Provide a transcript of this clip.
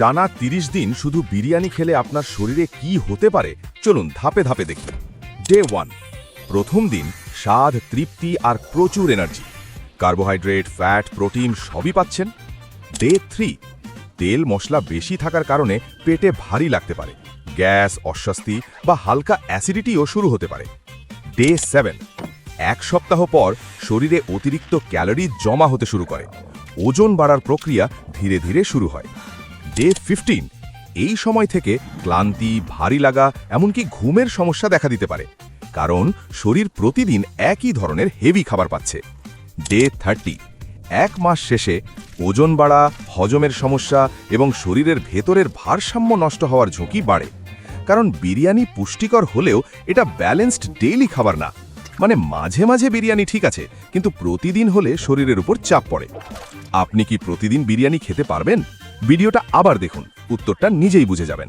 টানা ৩০ দিন শুধু বিরিয়ানি খেলে আপনার শরীরে কি হতে পারে চলুন ধাপে ধাপে দেখি। ডে 1, প্রথম দিন স্বাদ, তৃপ্তি আর প্রচুর এনার্জি, কার্বোহাইড্রেট, ফ্যাট, প্রোটিন সবই পাচ্ছেন। ডে 3, তেল মশলা বেশি থাকার কারণে পেটে ভারী লাগতে পারে, গ্যাস, অস্বস্তি বা হালকা অ্যাসিডিটিও শুরু হতে পারে। ডে 7, এক সপ্তাহ পর শরীরে অতিরিক্ত ক্যালোরি জমা হতে শুরু করে, ওজন বাড়ার প্রক্রিয়া ধীরে ধীরে শুরু হয়। ডে 15, এই সময় থেকে ক্লান্তি, ভারী লাগা, এমনকি ঘুমের সমস্যা দেখা দিতে পারে, কারণ শরীর প্রতিদিন একই ধরনের হেভি খাবার পাচ্ছে। ডে 30, এক মাস শেষে ওজন বাড়া, হজমের সমস্যা এবং শরীরের ভেতরের ভারসাম্য নষ্ট হওয়ার ঝুঁকি বাড়ে, কারণ বিরিয়ানি পুষ্টিকর হলেও এটা ব্যালেন্সড ডেইলি খাবার না। মানে মাঝে মাঝে বিরিয়ানি ঠিক আছে, কিন্তু প্রতিদিন হলে শরীরের উপর চাপ পড়ে। আপনি কি প্রতিদিন বিরিয়ানি খেতে পারবেন? ভিডিওটা আবার দেখুন, উত্তরটা নিজেই বুঝে যাবেন।